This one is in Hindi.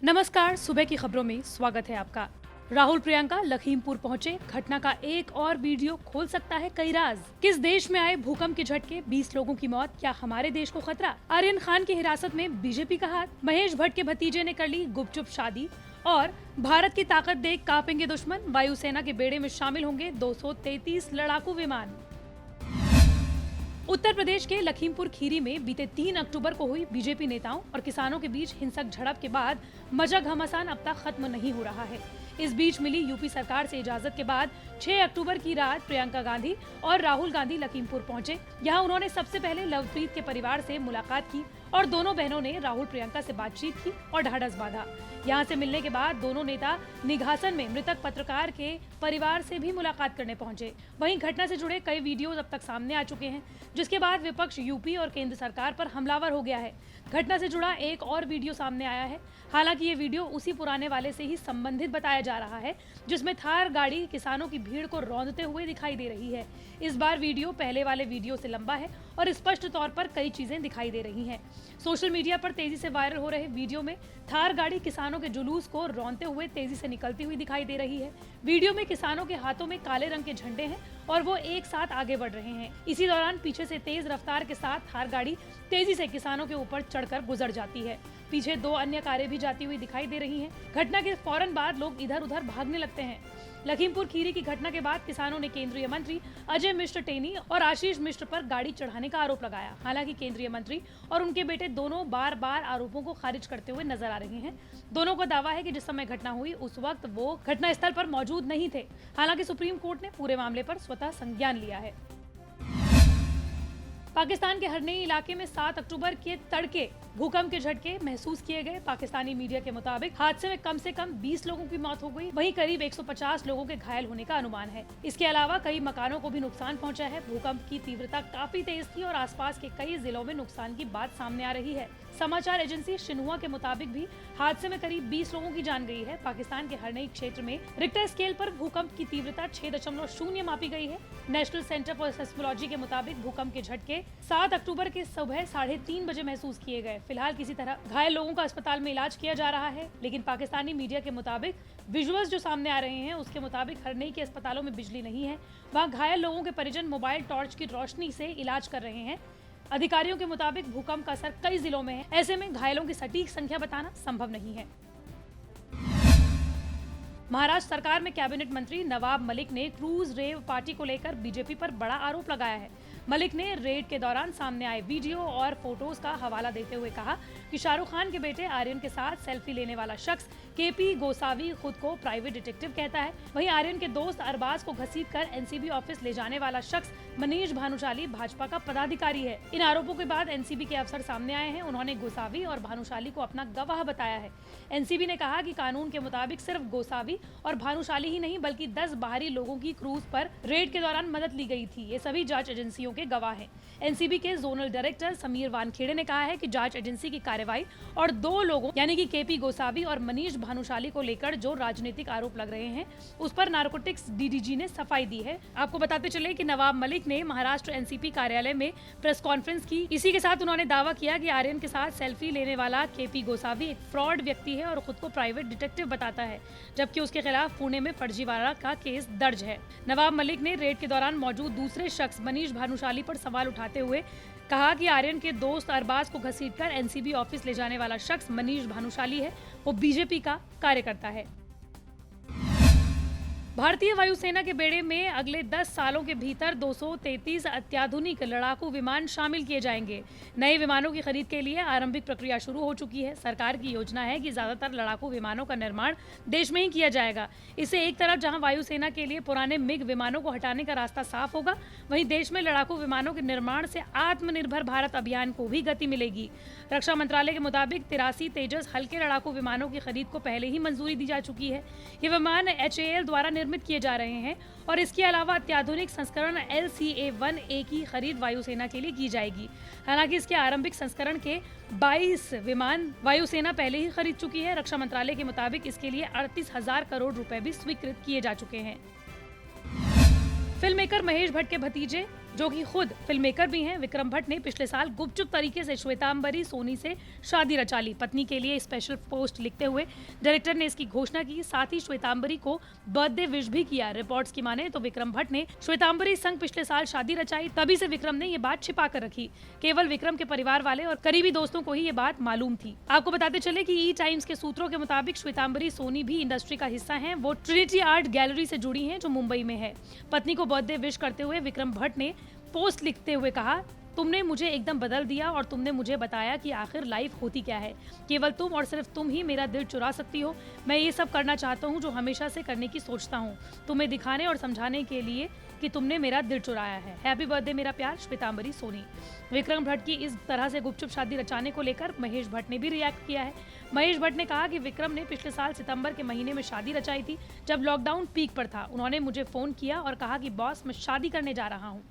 नमस्कार, सुबह की खबरों में स्वागत है आपका। राहुल प्रियंका लखीमपुर पहुंचे, घटना का एक और वीडियो खोल सकता है कई राज। किस देश में आए भूकंप के झटके, 20 लोगों की मौत, क्या हमारे देश को खतरा? आर्यन खान की हिरासत में बीजेपी का हाथ, महेश भट्ट के भतीजे ने कर ली गुपचुप शादी, और भारत की ताकत देख कांपेंगे दुश्मन, वायुसेना के बेड़े में शामिल होंगे 233 लड़ाकू विमान। उत्तर प्रदेश के लखीमपुर खीरी में बीते 3 अक्टूबर को हुई बीजेपी नेताओं और किसानों के बीच हिंसक झड़प के बाद मजा घमासान अब तक खत्म नहीं हो रहा है। इस बीच मिली यूपी सरकार से इजाजत के बाद 6 अक्टूबर की रात प्रियंका गांधी और राहुल गांधी लखीमपुर पहुंचे। यहां उन्होंने सबसे पहले लवप्रीत के परिवार से मुलाकात की और दोनों बहनों ने राहुल प्रियंका से बातचीत की और ढाढ़स बांधा। यहां से मिलने के बाद दोनों नेता निघासन में मृतक पत्रकार के परिवार से भी मुलाकात करने पहुंचे। वहीं घटना से जुड़े कई वीडियो अब तक सामने आ चुके हैं, जिसके बाद विपक्ष यूपी और केंद्र सरकार पर हमलावर हो गया है। घटना से जुड़ा एक और वीडियो सामने आया है। हालांकि ये वीडियो उसी पुराने वाले से ही संबंधित बताया जा रहा है, जिसमें थार गाड़ी किसानों की भीड़ को रौंदते हुए दिखाई दे रही है। इस बार वीडियो पहले वाले वीडियो से लंबा है और स्पष्ट तौर पर कई चीजें दिखाई दे रही हैं। सोशल मीडिया पर तेजी से वायरल हो रहे वीडियो में थार गाड़ी किसानों के जुलूस को रौंदते हुए तेजी से निकलती हुई दिखाई दे रही है। वीडियो में किसानों के हाथों में काले रंग के झंडे हैं और वो एक साथ आगे बढ़ रहे हैं। इसी दौरान पीछे से तेज रफ्तार के साथ थार गाड़ी तेजी से किसानों के ऊपर चढ़कर गुजर जाती है। पीछे 2 अन्य कारें भी जाती हुई दिखाई दे रही हैं। घटना के फौरन बाद लोग इधर उधर भागने लगते हैं। लखीमपुर खीरी की घटना के बाद किसानों ने केंद्रीय मंत्री अजय मिश्र टेनी और आशीष मिश्र पर गाड़ी चढ़ाने का आरोप लगाया। हालांकि केंद्रीय मंत्री और उनके बेटे दोनों बार बार आरोपों को खारिज करते हुए नजर आ रहे हैं। दोनों का दावा है कि जिस समय घटना हुई उस वक्त वो घटना स्थल पर मौजूद नहीं थे। हालांकि सुप्रीम कोर्ट ने पूरे मामले पर स्वतः संज्ञान लिया है। पाकिस्तान के हरनेई इलाके में 7 अक्टूबर के तड़के भूकंप के झटके महसूस किए गए। पाकिस्तानी मीडिया के मुताबिक हादसे में कम से कम 20 लोगों की मौत हो गई, वहीं करीब 150 लोगों के घायल होने का अनुमान है। इसके अलावा कई मकानों को भी नुकसान पहुंचा है। भूकंप की तीव्रता काफी तेज थी और आसपास के कई जिलों में नुकसान की बात सामने आ रही है। समाचार एजेंसी शिन्हुआ के मुताबिक भी हादसे में करीब 20 लोगों की जान गई है। पाकिस्तान के हरनेई क्षेत्र में रिक्टर स्केल पर भूकंप की तीव्रता 6.0 मापी गई है। नेशनल सेंटर फॉर सेस्मोलॉजी के मुताबिक भूकंप के झटके 7 अक्टूबर के सुबह 3:30 बजे महसूस किए गए। फिलहाल किसी तरह घायल लोगों का अस्पताल में इलाज किया जा रहा है, लेकिन पाकिस्तानी मीडिया के मुताबिक विजुअल्स जो सामने आ रहे हैं उसके मुताबिक हरनेई के अस्पतालों में बिजली नहीं है। वहाँ घायल लोगों के परिजन मोबाइल टॉर्च की रोशनी से इलाज कर रहे हैं। अधिकारियों के मुताबिक भूकंप का असर कई जिलों में है। ऐसे में घायलों की सटीक संख्या बताना संभव नहीं है। महाराष्ट्र सरकार में कैबिनेट मंत्री नवाब मलिक ने क्रूज रेव पार्टी को लेकर बीजेपी पर बड़ा आरोप लगाया है। मलिक ने रेड के दौरान सामने आए वीडियो और फोटोज का हवाला देते हुए कहा कि शाहरुख खान के बेटे आर्यन के साथ सेल्फी लेने वाला शख्स केपी गोसावी खुद को प्राइवेट डिटेक्टिव कहता है। वहीं आर्यन के दोस्त अरबाज को घसीटकर एनसीबी ऑफिस ले जाने वाला शख्स मनीष भानुशाली भाजपा का पदाधिकारी है। इन आरोपों के बाद एनसीबी के अफसर सामने आए हैं। उन्होंने गोसावी और भानुशाली को अपना गवाह बताया है। एनसीबी ने कहा कि कानून के मुताबिक सिर्फ गोसावी और भानुशाली ही नहीं बल्कि 10 बाहरी लोगों की क्रूज पर रेड के दौरान मदद ली गई थी। ये सभी जांच एजेंसियों के गवाह हैं। एनसीबी के जोनल डायरेक्टर समीर वानखेड़े ने कहा है कि जांच एजेंसी की कार्रवाई और 2 लोगों यानी कि केपी गोसावी और मनीष भानुशाली को लेकर जो राजनीतिक आरोप लग रहे हैं उस पर नारकोटिक्स डीडीजी ने सफाई दी है। आपको बताते चले कि नवाब मलिक ने महाराष्ट्र एनसीपी कार्यालय में प्रेस कॉन्फ्रेंस की। इसी के साथ उन्होंने दावा किया कि आर्यन के साथ सेल्फी लेने वाला केपी गोसावी एक फ्रॉड व्यक्ति है और खुद को प्राइवेट डिटेक्टिव बताता है, जबकि उसके खिलाफ पुणे में फर्जीवाड़ा का केस दर्ज है। नवाब मलिक ने रेड के दौरान मौजूद दूसरे शख्स मनीष भानुशाली पर सवाल उठाते हुए कहा कि आर्यन के दोस्त अरबाज को घसीटकर एनसीबी ऑफिस ले जाने वाला शख्स मनीष भानुशाली है, वो बीजेपी का कार्यकर्ता है। भारतीय वायुसेना के बेड़े में अगले 10 सालों के भीतर 233 अत्याधुनिक लड़ाकू विमान शामिल किए जाएंगे। नए विमानों की खरीद के लिए आरंभिक प्रक्रिया शुरू हो चुकी है। सरकार की योजना है कि ज्यादातर लड़ाकू विमानों का निर्माण देश में ही किया जाएगा। इससे एक तरफ जहां वायुसेना के लिए पुराने मिग विमानों को हटाने का रास्ता साफ होगा, वहीं देश में लड़ाकू विमानों के निर्माण से आत्मनिर्भर भारत अभियान को भी गति मिलेगी। रक्षा मंत्रालय के मुताबिक 83 तेजस हल्के लड़ाकू विमानों की खरीद को पहले ही मंजूरी दी जा चुकी है। ये विमान HAL द्वारा निर्मित किए जा रहे हैं और इसके अलावा अत्याधुनिक संस्करण LCA-1A की खरीद वायुसेना के लिए की जाएगी। हालांकि इसके आरंभिक संस्करण के 22 विमान वायुसेना पहले ही खरीद चुकी है। रक्षा मंत्रालय के मुताबिक इसके लिए 38,000 करोड़ रुपए भी स्वीकृत किए जा चुके हैं। फिल्म मेकर महेश भट्ट के भतीजे जो कि खुद फिल्म मेकर भी हैं। विक्रम भट्ट ने पिछले साल गुपचुप तरीके से श्वेतांबरी सोनी से शादी रचा ली। पत्नी के लिए स्पेशल पोस्ट लिखते हुए डायरेक्टर ने इसकी घोषणा की। साथ ही श्वेतांबरी को बर्थडे विश भी किया। रिपोर्ट्स की माने तो विक्रम भट्ट ने श्वेतांबरी संग पिछले साल शादी रचाई, तभी से विक्रम ने ये बात छिपा कर रखी। केवल विक्रम के परिवार वाले और करीबी दोस्तों को ही ये बात मालूम थी। आपको बताते चले कि ई टाइम्स के सूत्रों के मुताबिक श्वेतांबरी सोनी भी इंडस्ट्री का हिस्सा हैं। वो ट्रिनिटी आर्ट गैलरी से जुड़ी हैं जो मुंबई में है। पत्नी को बर्थडे विश करते हुए विक्रम भट्ट ने पोस्ट लिखते हुए कहा, तुमने मुझे एकदम बदल दिया और तुमने मुझे बताया कि आखिर लाइफ होती क्या है। केवल तुम और सिर्फ तुम ही मेरा दिल चुरा सकती हो। मैं ये सब करना चाहता हूँ जो हमेशा से करने की सोचता हूँ, तुम्हें दिखाने और समझाने के लिए कि तुमने मेरा दिल चुराया है। हैप्पी बर्थडे मेरा प्यार, श्वेतांबरी सोनी। विक्रम भट्ट की इस तरह से गुपचुप शादी रचाने को लेकर महेश भट्ट ने भी रिएक्ट किया है। महेश भट्ट ने कहा कि विक्रम ने पिछले साल सितंबर के महीने में शादी रचाई थी, जब लॉकडाउन पीक पर था। उन्होंने मुझे फोन किया और कहा कि बॉस, मैं शादी करने जा रहा हूँ।